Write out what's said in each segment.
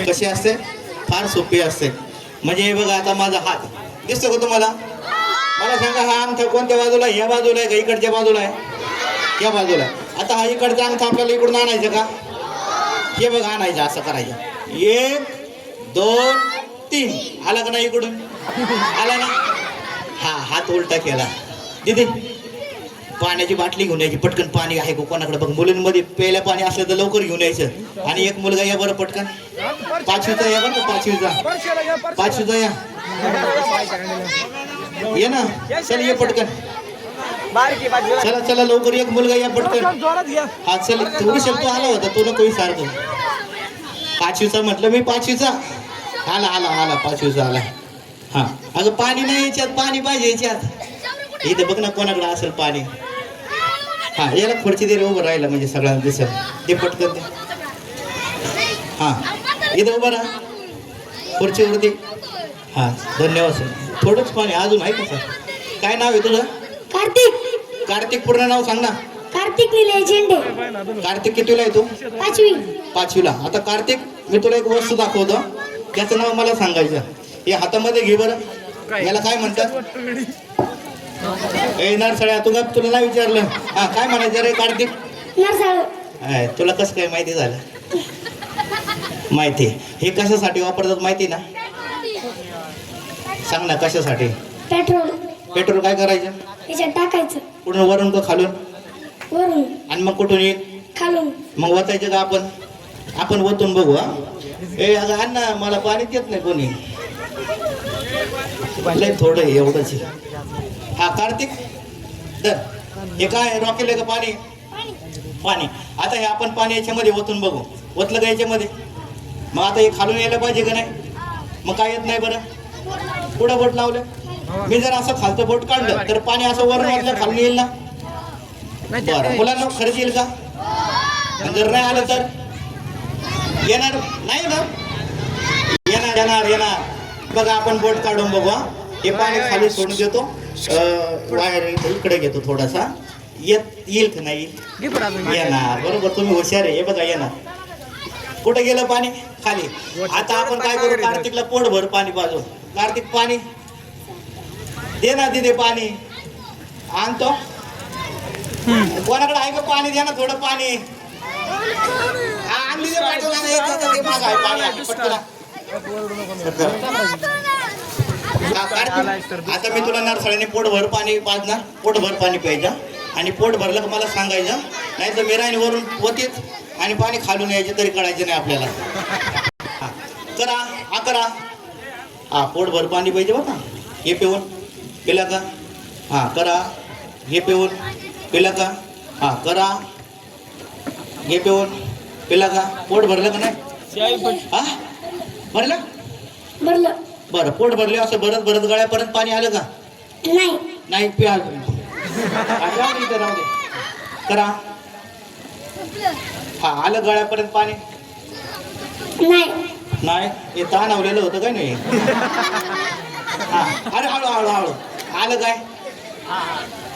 कशी असते? फार सोपी असते. म्हणजे हे बघा, आता माझा हात दिसतो का तुम्हाला? मला सांगा, हा अंगठा कोणत्या बाजूला आहे? या बाजूला आहे का इकडच्या बाजूला आहे? या बाजूला आहे. आता हा इकडचा अंगठा आपल्याला इकडून आणायचं का? हे बघा, आणायचं. असं करायचं. 1 2 3 आला का नाही? इकडून आला ना? हा, हात उलटा केला. दीदी, पाण्याची बाटली घेऊन यायची पटकन. पाणी आहे का कोणाकडे बघ. मुलींमध्ये प्यायला पाणी असलं तर लवकर घेऊन यायचं. आणि एक मुलगा या बरं पटकन. 5वीचा या बरं. 5वीचा या. ये ना, चल ये पटकन. चला चला लवकर. एक मुलगा या पटकन. हा चल. तू तू आला होता, तू नको सारखं. 5वीचा म्हटलं मी. 5वीचा आला आला आला. 5वीचा आला. हा, अगं पाणी नाही याच्यात. पाणी पाहिजे याच्यात. इथं बघ ना कोणाकडे असेल पाणी. हा, याला खुर्ची दे रे, उभं राहिला म्हणजे सगळ्यांना दिसेल. ते पटकन दे. हा, इथं उभं राहा खुर्चीवरती. हा, धन्यवाद सर. थोडंच पाणी अजून आहे का सर? काय नाव आहे तुझं? कार्तिक. कार्तिक. पूर्ण नाव सांग ना. कार्तिक निलेश झेंडे. कार्तिक कितीला आहे तू? 5वी. 5वीला. आता कार्तिक, मी तुला एक वस्तू दाखवतो. त्याचं नाव मला सांगायचं. हे हातामध्ये घे बरं. याला काय म्हणतात? नरसाळ्या. तुला नाही विचारलं. हा, काय म्हणायचं रे कार्तिक? नरसाळ. तुला कसं काय माहिती झालं? माहिती. हे कशासाठी वापरतात माहिती ना? सांग ना कशासाठी? पेट्रोल. पेट्रोल काय करायचं? याच्यात टाकायचं. कुठून? वरून का खालून? वरून. आणि मग कुठून येईल? खालून. मग वतायचं का आपण? आपण वतून बघू. हा, ए अगं आण ना, मला पाणी देत नाही कोणी. लय थोडं आहे, एवढंच आहे. हा कार्तिक तर हे काय रॉकेल आहे का? पाणी. पाणी. आता हे आपण पाणी याच्यामध्ये ओतून बघू. ओतलं का याच्यामध्ये? मग आता हे खालून यायला पाहिजे का नाही? मग काय येत नाही बरं? पुढं बोट लावलं. मी जर असं खालचं बोट काढलं तर पाणी असं वरून वाटलं खालून येईल ना? बरं, मुलांना खरंच येईल का? जर नाही आलं तर येणार नाही ना? येणार येणार येणार. बघा, आपण बोट काढून बघू. हे पाणी खाली सोडून देतो. वायर इकडे घेतो थोडासा. येईल का नाही? येणार. बरोबर, तुम्ही हुशार आहे. हे बघा येणार. कुठे गेलं पाणी? खाली. आता आपण काय करू? कार्तिकला पोटभर पाणी पाजू. कार्तिक पाणी दे ना. दे पाणी. आणतो. कोणाकडे आहे का पाणी? द्या ना थोडं पाणी. आणली दे पाणी. आता मी तुला नरसाळ्याने पोटभर पाणी पाजणार. पोटभर पाणी प्यायचं. आणि पोट भरलं का मला सांगायचं. नाही तर मेराईने वरून होतीच आणि पाणी खालून यायचे तरी कळायचं नाही आपल्याला. हा करा. हा करा. हा, पोटभर पाणी पाहिजे बघा. हे पिऊन पिला का? हा करा. हे पिऊन पिला का? हा करा. हे पिऊन पिला का? पोट भरलं का नाही? हा, भरलं. भरलं. बरं, पोट भरले. असं भरत भरत गळ्यापर्यंत पाणी आलं का? नाही. नाही. प्या. राहू दे. करा. हा, आलं गळ्यापर्यंत पाणी? नाही. नाही. हे ताणवलेलं होतं काय नाही? हा, अरे हळू हळू हळू. आलं काय?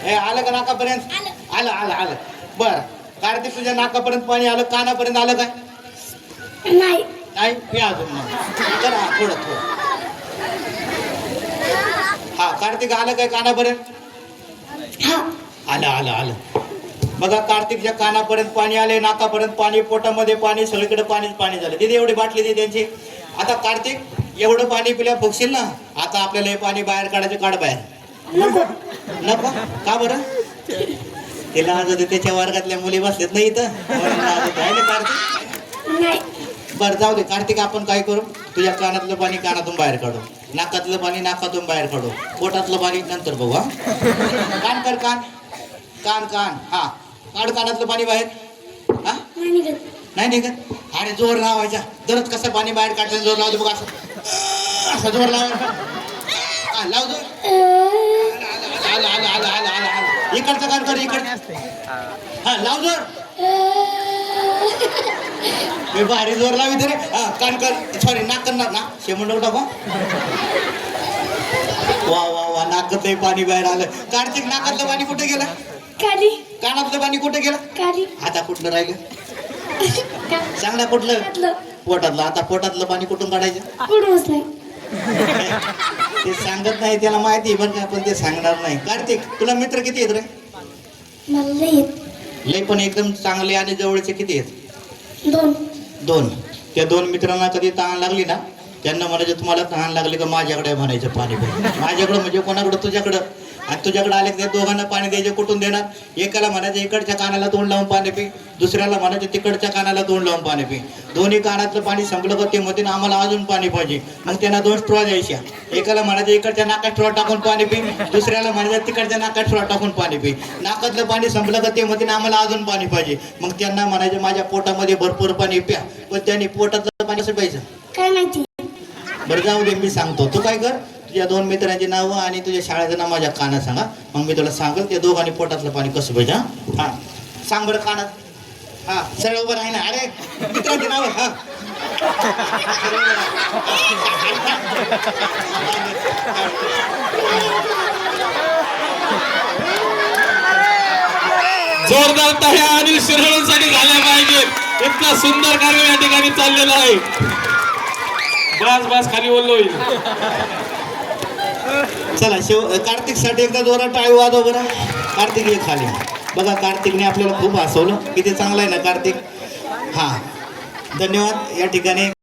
हे आलं का नाकापर्यंत? आलं आलं आलं. बरं, कार्तिक तुझ्या नाकापर्यंत पाणी आलं? कानापर्यंत आलं काय? नाही. नाही. प्या अजून. मग करा थोडं थोडं. हा, कार्तिक आलं काय कानापर्यंत? हा. आलं आलं आलं. बघा, कार्तिकच्या कानापर्यंत पाणी आले, नाकापर्यंत पाणी, पोटामध्ये पाणी, सगळीकडे पाणीच पाणी झालं. तिथे एवढी बाटली दे त्यांची. आता कार्तिक एवढं पाणी पिल्या फुगशील ना? आता आपल्याला हे पाणी बाहेर काढायचं. काढ बाहेर. नको. नको का बरं? ते लाज होते. त्याच्या वर्गातल्या मुली बसलेत नाही इथं. आहे ना कार्तिक? नाही. बरं जाऊ दे कार्तिक. आपण काय करू? तुझ्या कानातलं पाणी कानातून बाहेर काढू. नाकातलं पाणी नाकातून बाहेर काढू. पोटातलं पाणी नंतर बघू. हा, कान कर. कान कान कान. हा, काढ कानातलं पाणी बाहेर. हा, नाही निघत. नाही निघत. अरे जोर लावायचा. दरच कसं पाणी बाहेर काढताना जोर लावतो बघ. असं जोर लावायचा. लाव जोर. आलं आलं आलं आलं आलं आलं. इकडचं कान कर. इकडचं. हा, लाव जोर. मी भारी जोर लावी रे. हा, कान कर. सॉरी, नाक करणार ना. शेमंड टाका. वा वा वा. नाकातलं पाणी बाहेर आलं. कार्तिक, नाकातलं पाणी कुठे गेलं? खाली. कानातलं पाणी कुठे गेलं? खाली. आता कुठलं राहिलं? सांग ना कुठलं? पोटातलं. आता पोटातलं पाणी कुठून काढायचं कुठूनच नाही. ते सांगत नाही, त्याला माहिती आहे बरं का, पण ते सांगणार नाही. कार्तिक, तुला मित्र किती आहेत रे? मला लई येत. लय पण एकदम चांगले आणि जवळचे किती आहेत? 2. 2. त्या 2 मित्रांना कधी तहान लागली ना, त्यांना म्हणायचं तुम्हाला तहान लागली का माझ्याकडे म्हणायचं पाणी प्या. माझ्याकडं म्हणजे कोणाकडं? तुझ्याकडं. आणि तुझ्याकडे आले त्या दोघांना पाणी द्यायचे, कुठून देणार? एकाला म्हणायचं इकडच्या कानाला तोंड लावून पाणी पी, दुसऱ्याला म्हणायचं तिकडच्या कानाला तोंड लावून पाणी पी. दोन्ही कानातलं पाणी संपलं का ते म्हणते आम्हाला अजून पाणी पाहिजे. मग त्यांना 2 स्ट्रॉ द्यायच्या. एकाला म्हणायचं इकडच्या नाकात स्ट्रॉ टाकून पाणी पी, दुसऱ्याला म्हणायचं तिकडच्या नाकात स्ट्रॉ टाकून पाणी पी. नाकातलं पाणी संपलं का ते म्हणते आम्हाला अजून पाणी पाहिजे. मग त्यांना म्हणायचं माझ्या पोटामध्ये भरपूर पाणी प्या. पण त्यांनी पोटातलं पाणी कसं प्यायचं काय माहिती? बरं जाऊ दे, मी सांगतो. तू काय कर, तुझ्या 2 मित्रांची नावं आणि तुझ्या शाळेचं नाव माझ्या कानात सांगा. मग मी तुला सांगेल त्या दोघांनी पोटातलं पाणी कसं पाहिजे. हा सांग बरं कानात. हा सरळ उभं राही ना. अरे मित्रांची नावं. हा जोरदार टाळ्या अनिल शिरवळसाठी झाल्या पाहिजेत. इतका सुंदर कार्य या ठिकाणी चाललेलं आहे. बस बस खाली बोललो होईल. चला कार्तिक साठी एकदा जोरात टाळी वाजव बरं. कार्तिक ये खाली. बघा कार्तिकने आपल्याला खूप हसवलं. किती चांगला आहे ना कार्तिक. हा धन्यवाद. या ठिकाणी